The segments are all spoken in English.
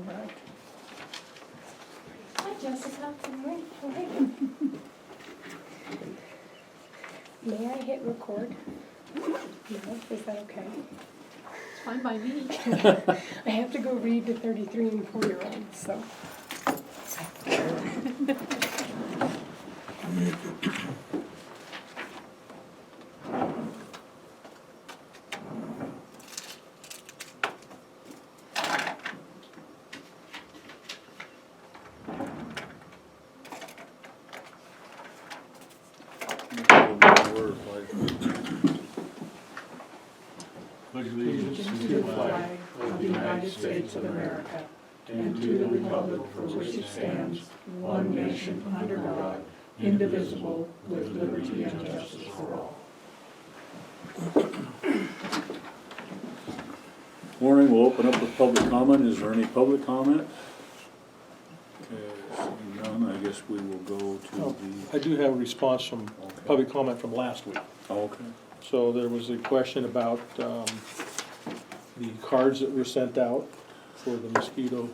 right. Hi, Jessica. Good morning. How are you? May I hit record? No? Is that okay? It's fine by me. I have to go read to 33 and 4-year-olds, so. Pledge allegiance to the flag of the United States of America and to the republic for which it stands, one nation under God, indivisible, with liberty and justice for all. Morning, we'll open up with public comment. Is there any public comment? Okay, seeing none, I guess we will go to I do have a response from Okay. public comment from last week. okay. So there was a question about the cards that were sent out for the mosquito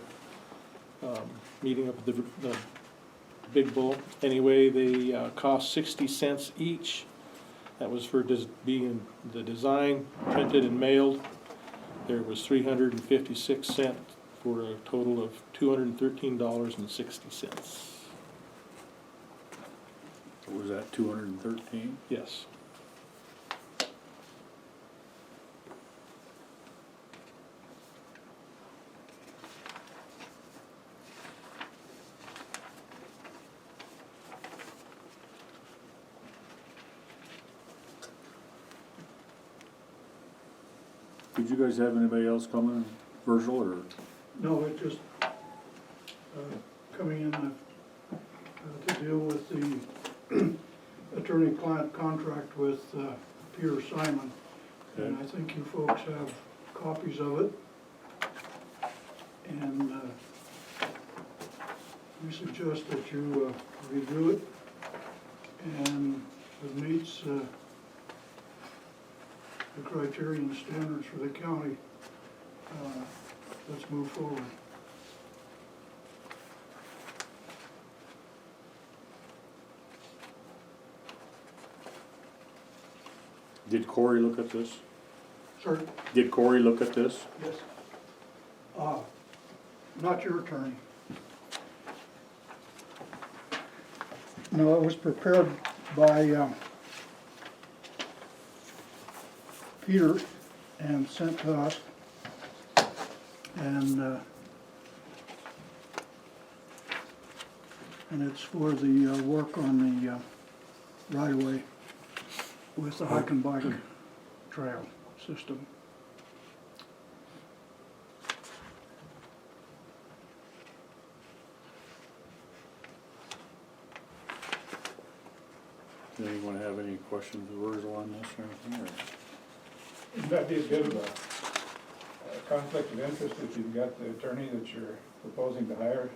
meeting up at the Big Bull. Anyway, they cost 60 cents each. That was for being the design, printed and mailed. There was 356 cents for a total of $213.60. Was that 213? Yes. Did you guys have anybody else coming, Virgil, or? No, it just, coming in to deal with the attorney-client contract with Peter Simon. And I think you folks have copies of it. And we suggest that you review it. And if it meets the criteria and standards for the county, let's move forward. Did Corey look at this? Sir? Did Corey look at this? Yes. Not your attorney. No, it was prepared by Peter and sent to us. And it's for the work on the right-of-way with the hike and bike trail system. Does anyone have any questions or Virgil on this or anything? Or? Would that be a bit of a conflict of interest if you've got the attorney that you're proposing to hire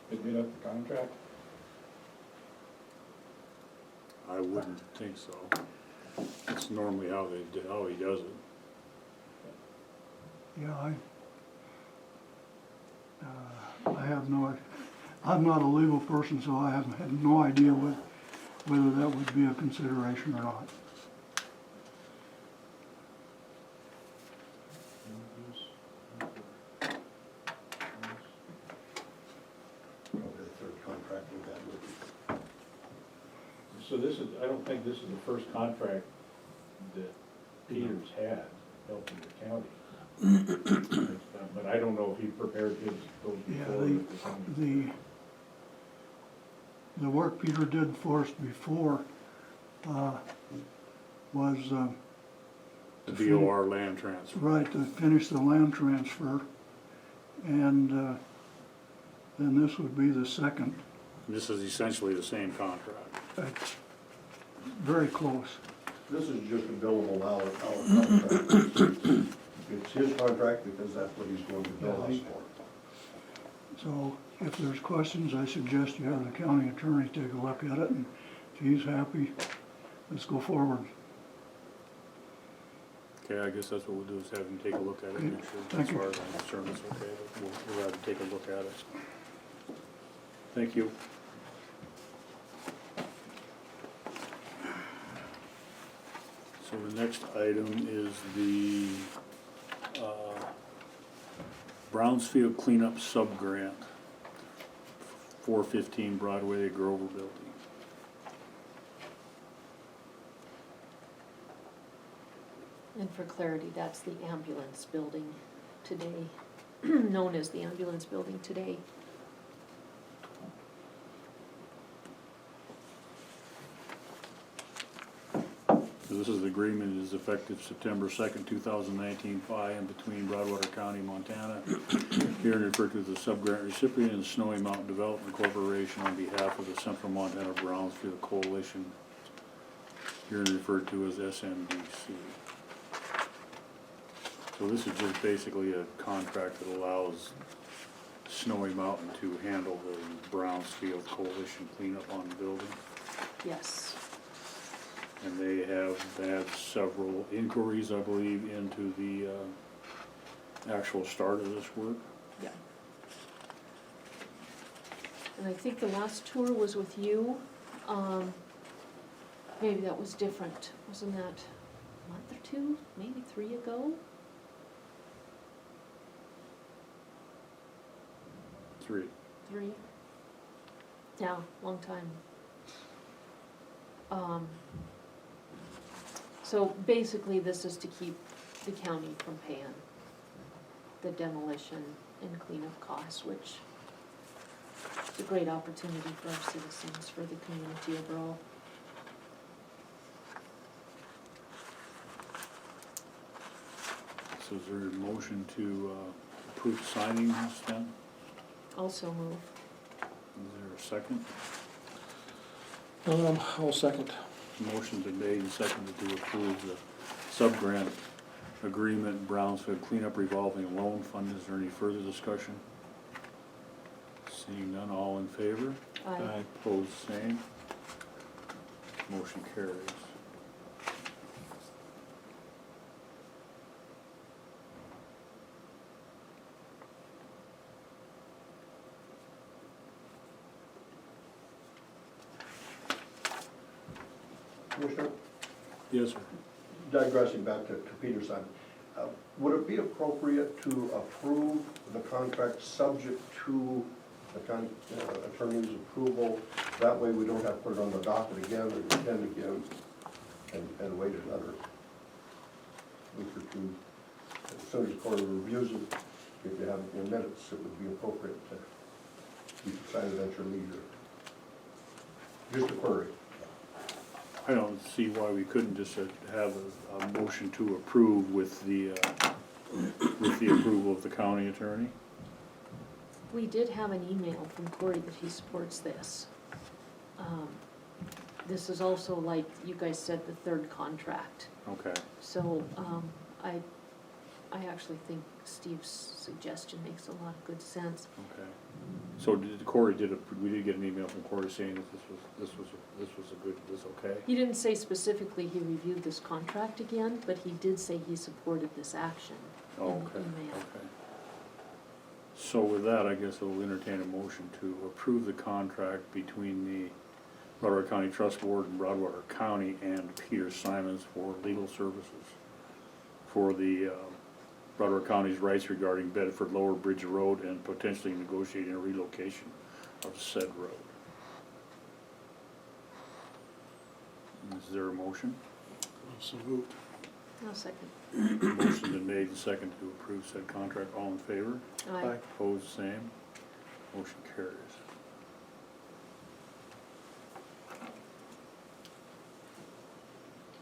that did up the contract? I wouldn't think so. That's normally how he does it. Yeah, I have no, I'm not a legal person, so I have no idea whether that would be a consideration or not. So this is, I don't think this is the first contract that Peters had helping the county. But I don't know if he prepared his, those before. The work Peter did for us before was The DOR land transfer. right to finish the land transfer, and then this would be the second. This is essentially the same contract. It's very close. This is just a billable hour contract. It's his contract because that's what he's going to bill us for. So if there's questions, I suggest you have the county attorney take a look at it, and if he's happy, let's go forward. Okay, I guess that's what we'll do, is have him take a look at it, make sure, as Thank you. far as I'm concerned, it's okay, we'll have him take a look at it. Thank you. So the next item is the Brownsfield Cleanup Sub-Grant, 415 Broadway, Grover Building. And for clarity, that's the ambulance building today, known as the ambulance building today. So this is the agreement is effective September 2nd, 2019, by and between Broadwater County, Montana, here referred to as the sub-grant recipient and Snowy Mountain Development Corporation on behalf of the Central Montana Brownsfield Coalition, here referred to as SMBC. So this is just basically a contract that allows Snowy Mountain to handle the Brownsfield Coalition cleanup on the building. Yes. And they have had several inquiries, I believe, into the actual start of this work. Yeah. And I think the last tour was with you. Maybe that was different. Wasn't that a month or two, maybe 3 ago? 3. 3? Yeah, long time. So basically, this is to keep the county from paying the demolition and cleanup costs, which is a great opportunity for our citizens, for the community overall. So is there a motion to approve signing this then? Also move. Is there a second? I'll second. Motion's been made and seconded to approve the sub-grant agreement, Brownsfield Cleanup Revolving Loan Fund. Is there any further discussion? Seeing none, all in favor? Aye. Opposed, same. Motion carries. Commissioner, Yes, sir. digressing back to Peter's side, would it be appropriate to approve the contract subject to the county attorney's approval? That way we don't have to put it on the docket again and attend again and wait another week or two. As soon as Corey reviews it, if you have it in minutes, it would be appropriate to you can sign it at your leisure. Just a query. I don't see why we couldn't just have a motion to approve with the approval of the county attorney. We did have an email from Corey that he supports this. This is also, like you guys said, the third contract. Okay. So, I actually think Steve's suggestion makes a lot of good sense. Okay. So we did get an email from Corey saying that this was okay? He didn't say specifically he reviewed this contract again, but he did say he supported this action in Oh, the okay, email. okay. So with that, I guess I'll entertain a motion to approve the contract between the Broadwater County Trust Board and Broadwater County and Peter Simons for legal services for the Broadwater County's rights regarding Bedford Lower Bridge Road and potentially negotiating a relocation of said road. Is there a motion? So moved. I'll second. Motion's been made and seconded to approve said contract. All in favor? Aye. Opposed, same. Motion carries.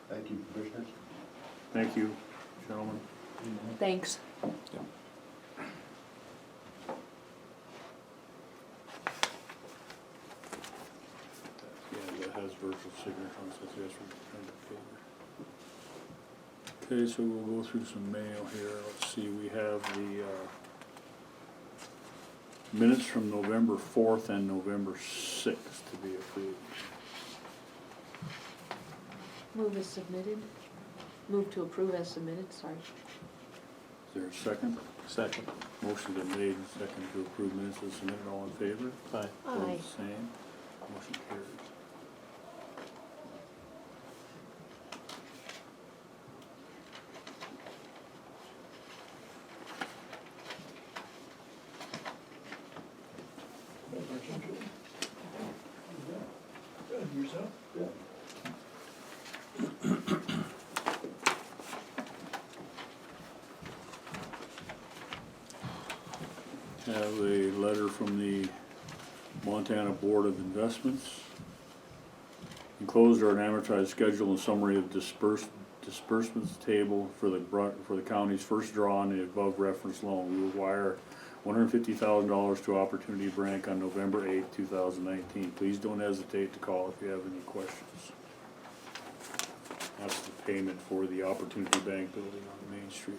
Thank you, Commissioners. Thank you, gentlemen. Thanks. Yeah, that has virtual signature on it, says yes, return to paper. Okay, so we'll go through some mail here. Let's see, we have the minutes from November 4th and November 6th to be approved. Move is submitted. Move to approve as submitted, sorry. Is there a second? Second. Motion been made and second to approve minutes as submitted. All in favor? Aye. Aye. Opposed, same. Motion carries. Yourself? Yeah. Have a letter from the Montana Board of Investments. Enclosed are an amortized schedule and summary of disbursements table for the county's first draw on the above referenced loan. We will wire $150,000 to Opportunity Bank on November 8th, 2019. Please don't hesitate to call if you have any questions. That's the payment for the Opportunity Bank building on Main Street.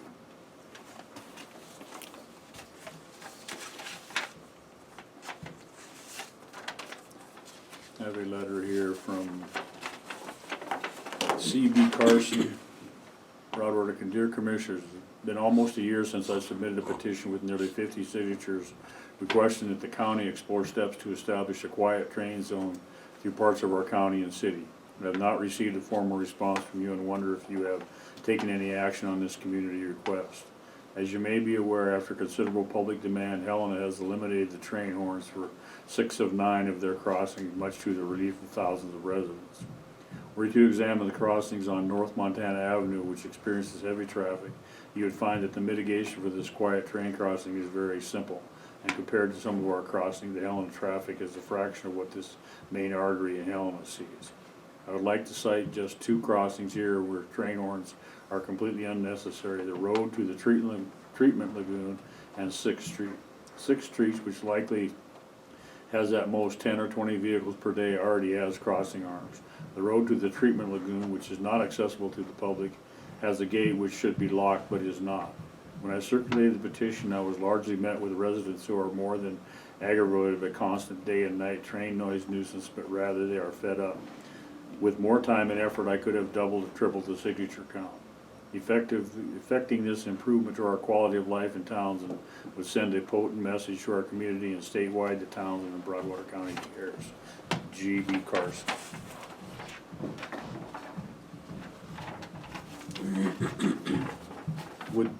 I have a letter here from C.B. Carson, Broadwater Deer Commissioners. It's been almost a year since I submitted a petition with nearly 50 signatures requesting that the county explore steps to establish a quiet train zone through parts of our county and city. I have not received a formal response from you and wonder if you have taken any action on this community request. As you may be aware, after considerable public demand, Helena has eliminated the train horns for 6 of 9 of their crossings, much to the relief of thousands of residents. Were you to examine the crossings on North Montana Avenue, which experiences heavy traffic, you would find that the mitigation for this quiet train crossing is very simple. And compared to some of our crossings, the Helena traffic is a fraction of what this main artery in Helena sees. I would like to cite just 2 crossings here where train horns are completely unnecessary. The road to the treatment lagoon and 6th Street. 6th Street, which likely has at most 10 or 20 vehicles per day, already has crossing arms. The road to the treatment lagoon, which is not accessible to the public, has a gate which should be locked but is not. When I circulated the petition, I was largely met with residents who are more than aggravated by constant day and night train noise nuisance, but rather they are fed up. With more time and effort, I could have doubled or tripled the signature count. Effecting this improvement to our quality of life in Townsend would send a potent message to our community and statewide to Townsend and Broadwater County cares. G.B. Carson. Would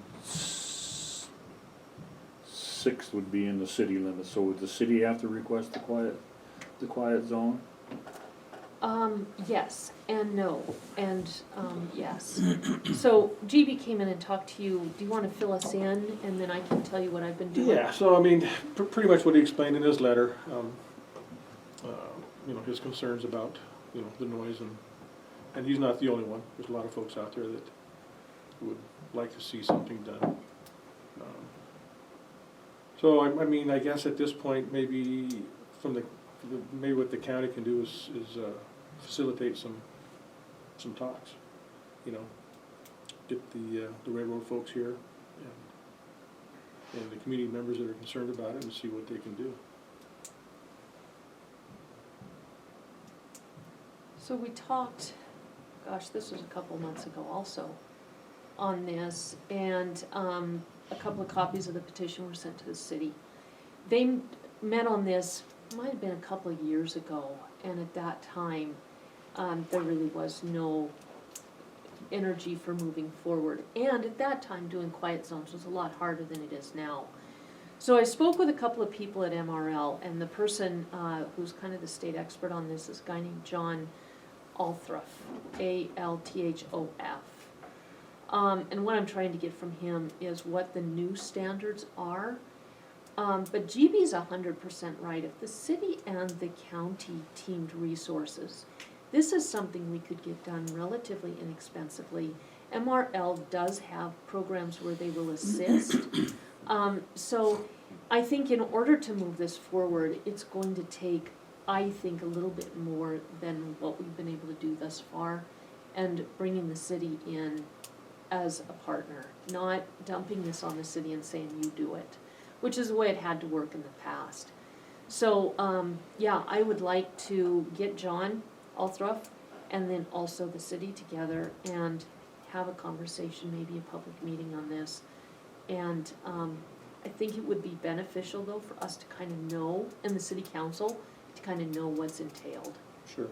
6th would be in the city limits, so would the city have to request the quiet zone? Yes and no, and, yes. So GB came in and talked to you, do you wanna fill us in, and then I can tell you what I've been doing? Yeah, so I mean, pretty much what he explained in his letter, you know, his concerns about, you know, the noise and he's not the only one. There's a lot of folks out there that would like to see something done. So I mean, I guess at this point, maybe maybe what the county can do is facilitate some talks, you know, get the railroad folks here and the community members that are concerned about it and see what they can do. So we talked, gosh, this was a couple months ago also, on this, and a couple of copies of the petition were sent to the city. They met on this, might have been a couple of years ago, and at that time, there really was no energy for moving forward. And at that time, doing quiet zones was a lot harder than it is now. So I spoke with a couple of people at MRL, and the person who's kind of the state expert on this is a guy named John Althroff, A-L-T-H-O-F. And what I'm trying to get from him is what the new standards are. But GB's 100% right. If the city and the county teamed resources, this is something we could get done relatively inexpensively. MRL does have programs where they will assist. So I think in order to move this forward, it's going to take, I think, a little bit more than what we've been able to do thus far, and bringing the city in as a partner, not dumping this on the city and saying, you do it, which is the way it had to work in the past. So, yeah, I would like to get John Althroff and then also the city together and have a conversation, maybe a public meeting on this. And I think it would be beneficial though for us to kind of know, and the city council, to kind of know what's entailed Sure.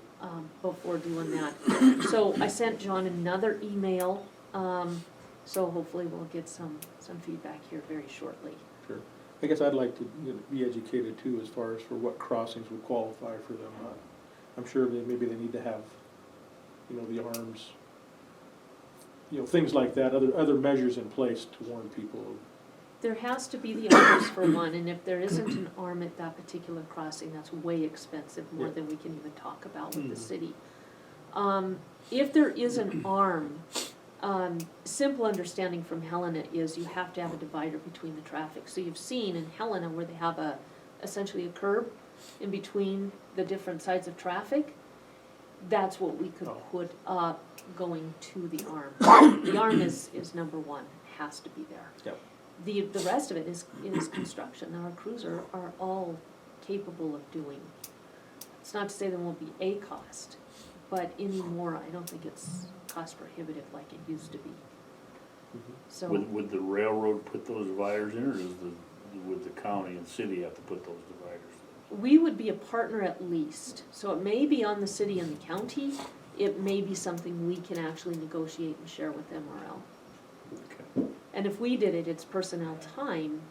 before doing that. So I sent John another email, so hopefully we'll get some feedback here very shortly. Sure. I guess I'd like to be educated too, as far as for what crossings would qualify for them. I'm sure that maybe they need to have, the arms, things like that, other measures in place to warn people. There has to be the arms for one, and if there isn't an arm at that particular crossing, that's way expensive, more Yeah. than we can even talk about with the Mhm. city. If there is an arm, simple understanding from Helena is you have to have a divider between the traffic. So you've seen in Helena where they have essentially a curb in between the different sides of traffic. That's what we could Oh. put up going to the arm. The arm is number one, has to be there. Yep. The rest of it is construction, our crews are all capable of doing. It's not to say there won't be a cost, but anymore, I don't think it's cost prohibitive like it used to be. So, Would the railroad put those dividers in, or would the county and city have to put those dividers in? we would be a partner at least, so it may be on the city and the county, it may be something we can actually negotiate and share with MRL. Okay. And if we did it, it's personnel time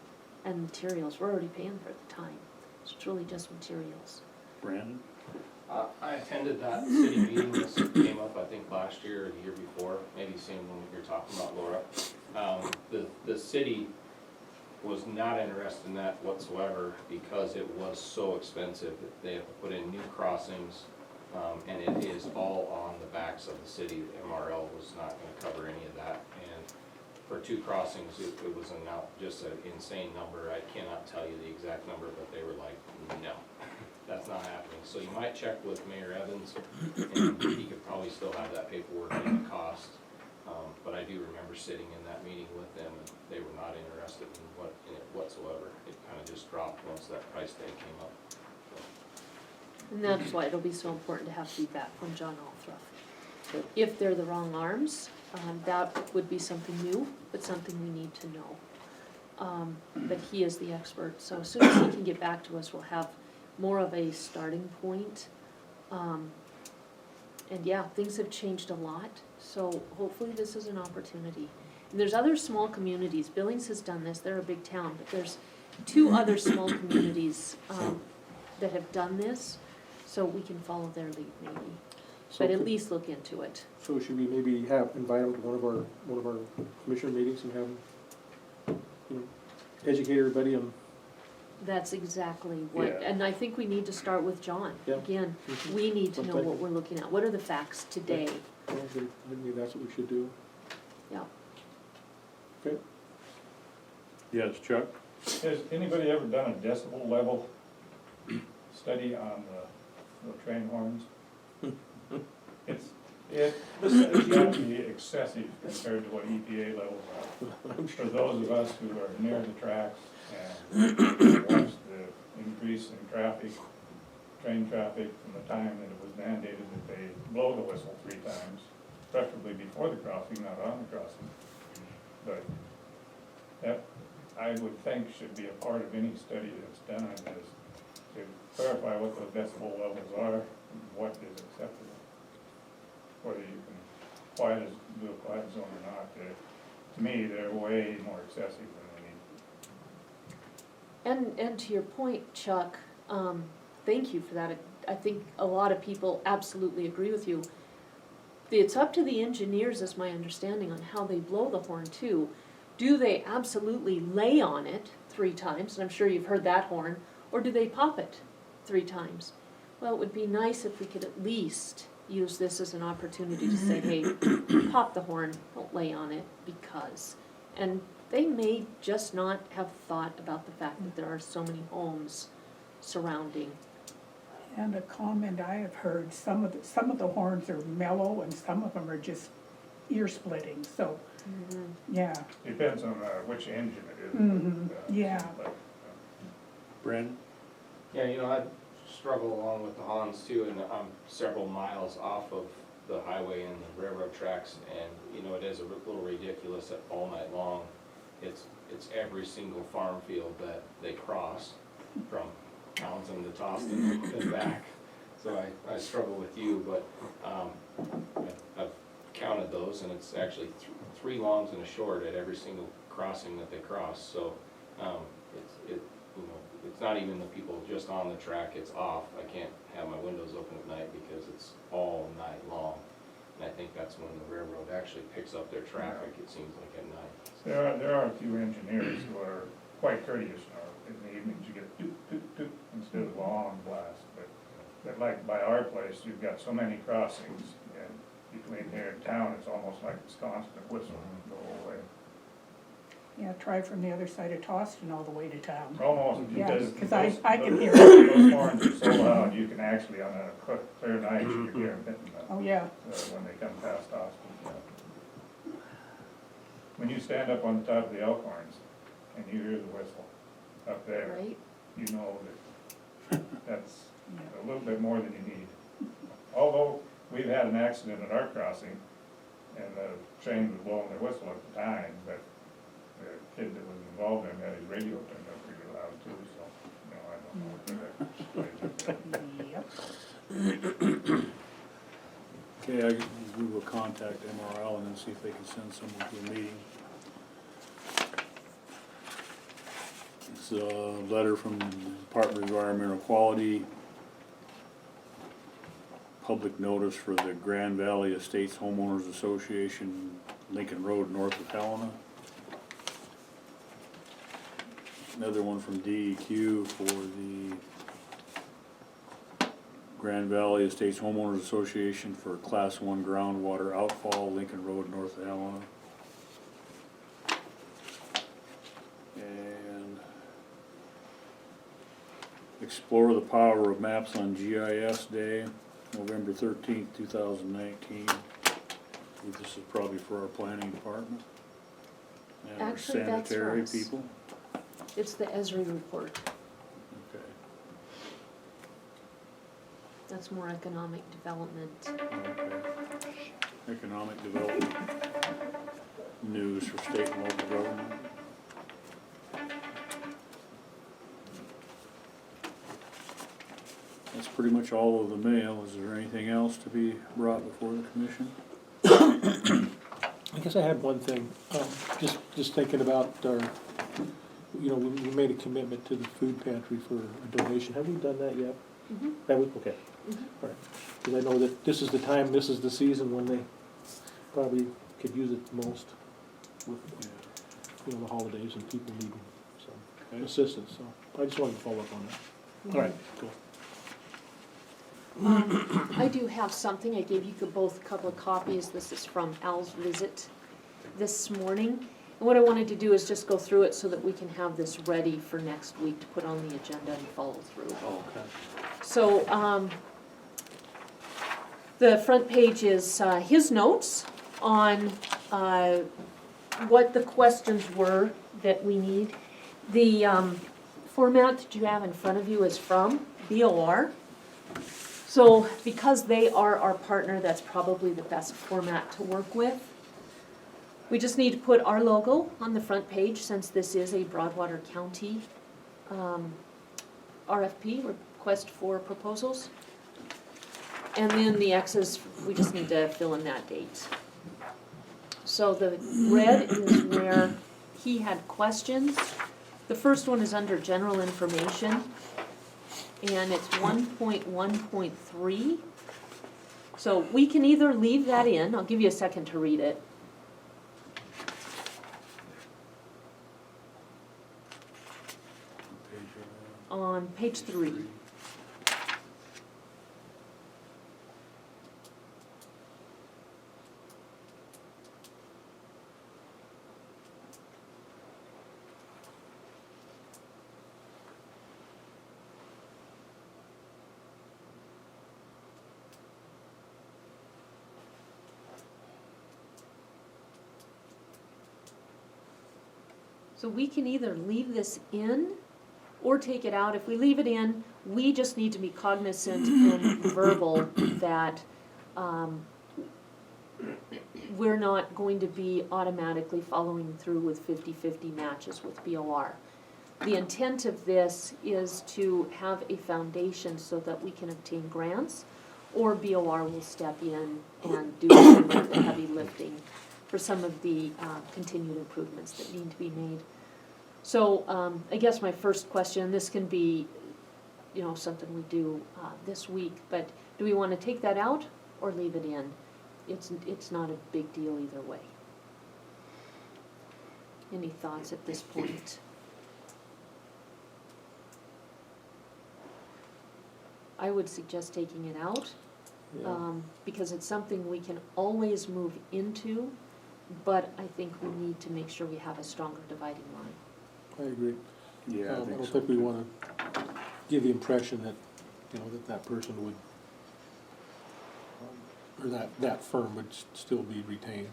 and materials, we're already paying for the time, so it's really just materials. Brandon? I attended that city meeting, this came up, I think, last year or the year before, maybe same one you're talking about, Laura. The city was not interested in that whatsoever because it was so expensive. They have to put in new crossings, and it is all on the backs of the city. MRL was not gonna cover any of that, and for 2 crossings, it was just an insane number. I cannot tell you the exact number, but they were like, no. That's not happening, so you might check with Mayor Evans, and he could probably still have that paperwork in the cost. But I do remember sitting in that meeting with them, and they were not interested in it whatsoever. It kind of just dropped once that price tag came up. And that's why it'll be so important to have feedback from John Althruff. If they're the wrong arms, that would be something new, but something we need to know. But he is the expert, so as soon as he can get back to us, we'll have more of a starting point. And yeah, things have changed a lot, so hopefully this is an opportunity. And there's other small communities, Billings has done this, they're a big town, but there's 2 other small communities that have done this, so we can follow their lead maybe. But at least look into it. So should we maybe invite them to one of our commissioner meetings and have them, educate everybody on? That's exactly what, Yeah. and I think we need to start with John. Yeah. Again, Mhm. we need to know Okay. what we're looking at, what are the facts today? Well, then maybe that's what we should do. Yeah. Okay. Yes, Chuck? Has anybody ever done a decibel level study on the train horns? It's got to be excessive compared to what EPA levels are. For those of us who are near the tracks and watch the increase in traffic, train traffic from the time that it was mandated that they blow the whistle 3 times, preferably before the crossing, not on the crossing. But that, I would think, should be a part of any study that's done on this, to clarify what those decibel levels are and what is acceptable. Whether you can do a quiet zone or not, to me, they're way more excessive than they need. And to your point, Chuck, thank you for that. I think a lot of people absolutely agree with you. It's up to the engineers, is my understanding, on how they blow the horn too. Do they absolutely lay on it 3 times, and I'm sure you've heard that horn, or do they pop it 3 times? Well, it would be nice if we could at least use this as an opportunity to say, hey, pop the horn, don't lay on it, because. And they may just not have thought about the fact that there are so many homes surrounding. And a comment I have heard, some of the horns are mellow and some of them are just ear splitting, so, yeah. Depends on which engine it is. Mhm, yeah. But, Brandon? Yeah, I struggle along with the Hans too, and I'm several miles off of the highway and the railroad tracks, and, you know, it is a little ridiculous that all night long, it's every single farm field that they cross from Townsend to Toston and back. So I struggle with you, but, I've counted those, and it's actually three longs and a short at every single crossing that they cross, so, it's not even the people just on the track, it's off. I can't have my windows open at night because it's all night long. And I think that's when the railroad actually picks up their traffic, it seems like at night. There are a few engineers who are quite courteous, in the evenings you get doot, doot, doot, instead of long blast, but like by our place, you've got so many crossings, and between here and town, it's almost like it's constant whistle the whole way. Yeah, try from the other side of Toston all the way to town. Almost, Yeah, because. 'cause I can hear it. Those horns are so loud, you can actually, on a clear night, you can hear them hitting Oh, yeah. when they come past Austin. When you stand up on the top of the Elkhorns and you hear the whistle up there, Right? you know that that's a little bit more than you need. Although, we've had an accident at our crossing, and the train was blowing their whistle at the time, but the kid that was involved in that, his radio turned up pretty loud too, so, I don't know whether that. Okay, we will contact MRL and then see if they can send someone to a meeting. It's a letter from the Department of Environmental Quality. Public notice for the Grand Valley Estates Homeowners Association, Lincoln Road, north of Helena. Another one from DEQ for the Grand Valley Estates Homeowners Association for Class 1 groundwater outfall, Lincoln Road, north of Helena. And Explore the Power of Maps on GIS Day, November 13th, 2019. This is probably for our planning department and our Actually, that's for sanitary us. people. It's the Esri report. Okay. That's more economic development. Okay. Economic development news for state and local government. That's pretty much all of the mail. Is there anything else to be brought before the commission? I guess I had one thing, just thinking about our, we made a commitment to the food pantry for a donation. Have we done that yet? Mhm. Have we? Okay. All right. Because I know that this is the time, this is the season when they probably could use it the most with, the holidays and people needing some assistance, so I just wanted to follow up on that. All right, cool. I do have something, I gave you both a couple of copies, this is from Al's visit this morning. And what I wanted to do is just go through it so that we can have this ready for next week to put on the agenda and follow through. Okay. So, the front page is his notes on what the questions were that we need. The format that you have in front of you is from BOR. So because they are our partner, that's probably the best format to work with. We just need to put our logo on the front page since this is a Broadwater County RFP, request for proposals. And then the X's, we just need to fill in that date. So the red is where he had questions. The first one is under general information, and it's 1.1.3. So we can either leave that in, I'll give you a second to read it. On page 3. So we can either leave this in or take it out. If we leave it in, we just need to be cognizant and verbal that we're not going to be automatically following through with 50-50 matches with BOR. The intent of this is to have a foundation so that we can obtain grants, or BOR will step in and do some of the heavy lifting for some of the continued improvements that need to be made. So I guess my first question, this can be, you know, something we do this week, but do we want to take that out or leave it in? It's not a big deal either way. Any thoughts at this point? I would suggest taking it out, Yeah. because it's something we can always move into, but I think we need to make sure we have a stronger dividing line. I agree. Yeah, I don't think we wanna give the impression that, you know, that person would, or that firm would still be retained.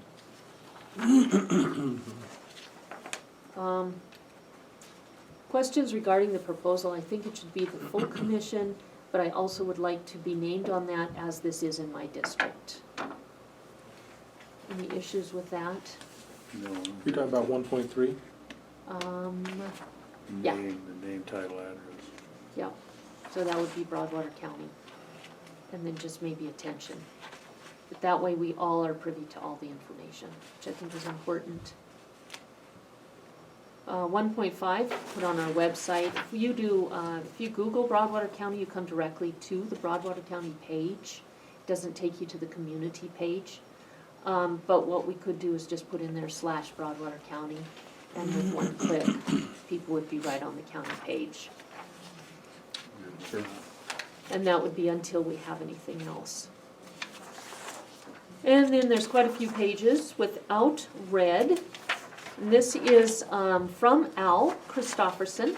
Questions regarding the proposal, I think it should be the full commission, but I also would like to be named on that as this is in my district. Any issues with that? No, You're talking about 1.3? Yeah. the name, title, address. Yeah, so that would be Broadwater County. And then just maybe attention. But that way we all are privy to all the information, which I think is important. 1.5, put on our website. If you Google Broadwater County, you come directly to the Broadwater County page. It doesn't take you to the community page. But what we could do is just put in there /Broadwater County, and with one click, people would be right on the county page. Sure. And that would be until we have anything else. And then there's quite a few pages without red. And this is from Al Christofferson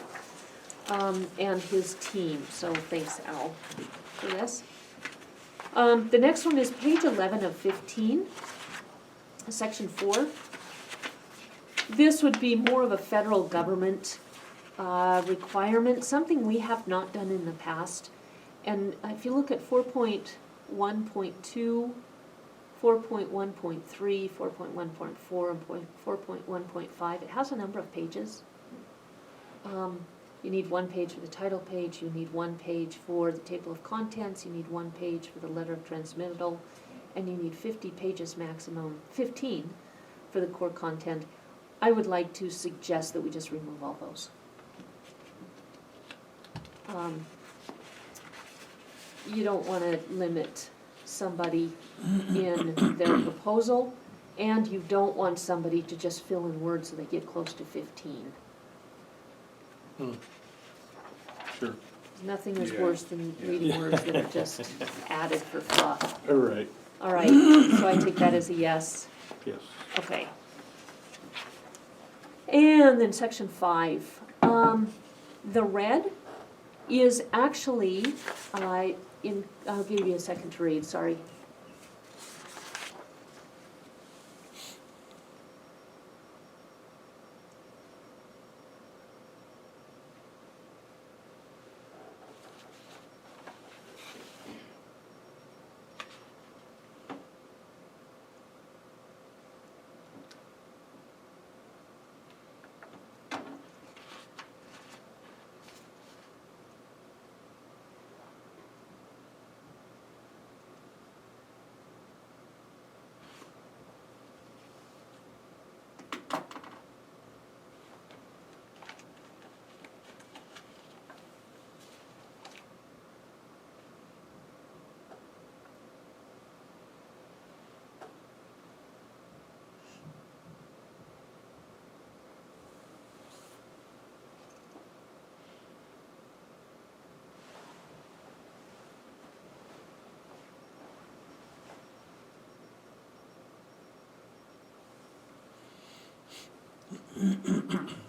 and his team, so thanks Al for this. The next one is page 11 of 15, section 4. This would be more of a federal government requirement, something we have not done in the past. And if you look at 4.1.2, 4.1.3, 4.1.4, and 4.1.5, it has a number of pages. You need one page for the title page, you need one page for the table of contents, you need one page for the letter of transmittal, and you need 50 pages maximum, 15 for the core content. I would like to suggest that we just remove all those. You don't want to limit somebody in their proposal, and you don't want somebody to just fill in words so they get close to 15. Sure. Nothing is Yeah. worse than reading words that are just added for fluff. All right, All right, so I take that as a yes. yes. Okay. And then section 5. The red is actually, I'll give you a second to read, sorry.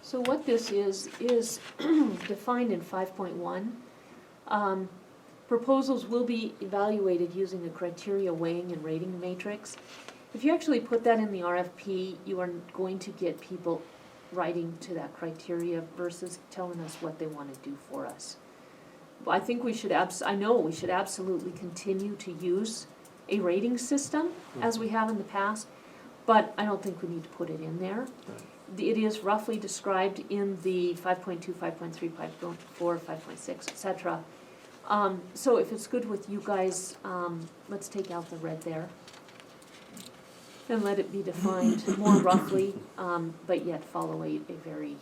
So what this is defined in 5.1. Proposals will be evaluated using a criteria weighing and rating matrix. If you actually put that in the RFP, you are going to get people writing to that criteria versus telling us what they want to do for us. I think we should I know we should absolutely continue to use a rating system as we have in the past, but I don't think we need to put it in there. It is roughly described in the 5.2, 5.3, 5.4, 5.6, et cetera. So if it's good with you guys, let's take out the red there. And let it be defined more roughly, but yet follow a very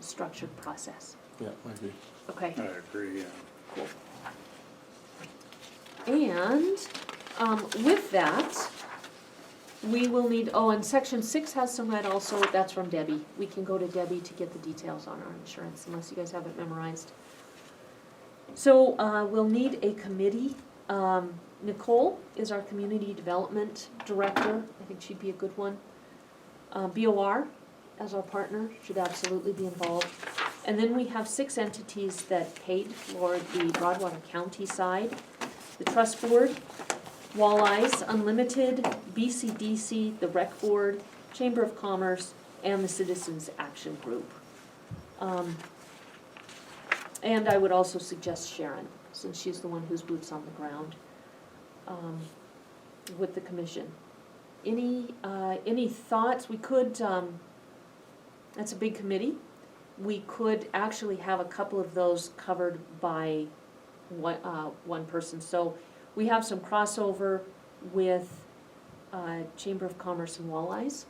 structured process. Yeah, I agree. Okay, I agree, yeah. cool. And with that, we will need, oh, and section 6 has some red also, that's from Debbie. We can go to Debbie to get the details on our insurance, unless you guys have it memorized. So we'll need a committee. Nicole is our community development director. I think she'd be a good one. BOR as our partner should absolutely be involved. And then we have 6 entities that paid for the Broadwater County side. The Trust Board, Walleyes Unlimited, BCDC, the Rec Board, Chamber of Commerce, and the Citizens Action Group. And I would also suggest Sharon, since she's the one who's boots on the ground with the commission. Any thoughts? We could, that's a big committee. We could actually have a couple of those covered by one person. So we have some crossover with Chamber of Commerce and Walleyes.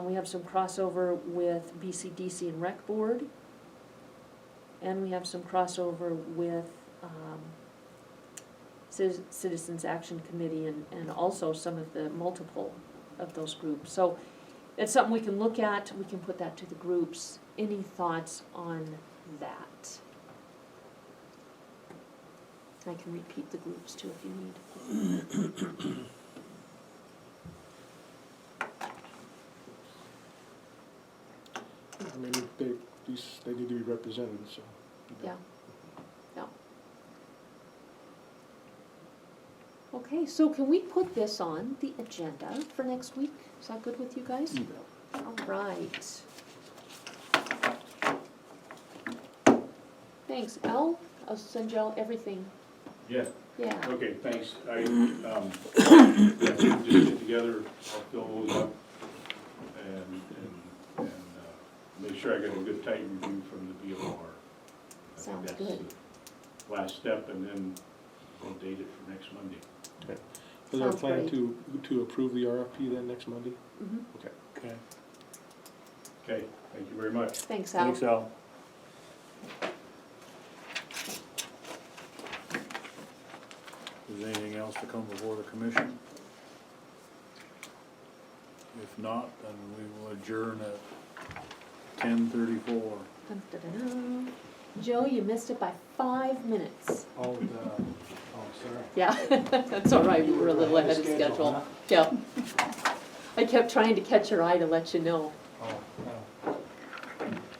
We have some crossover with BCDC and Rec Board. And we have some crossover with Citizens Action Committee and also some of the multiple of those groups. So it's something we can look at. We can put that to the groups. Any thoughts on that? I can repeat the groups too if you need. I mean, they need to be represented, so. Yeah. Yeah. Okay, so can we put this on the agenda for next week? Is that good with you guys? All right. Thanks, Al. I'll send y'all everything. Yeah, Yeah. okay, thanks. Yeah, just get together, I'll fill those up and make sure I get a good tight review from the BOR. I think Sounds that's good. the last step, and then we'll date it for next Monday. Okay. Is there a Sounds plan great. to approve the RFP then next Monday? Mhm. Okay. Okay. Okay, thank you very much. Thanks, Al. Thanks, Al. Is there anything else to come before the commission? If not, then we will adjourn at 10:34. Dun, dun, dun, dun. Joe, you missed it by 5 minutes. Oh, sorry. Yeah, that's all right, we were a little ahead of schedule. Yeah. I kept trying to catch your eye to let you know.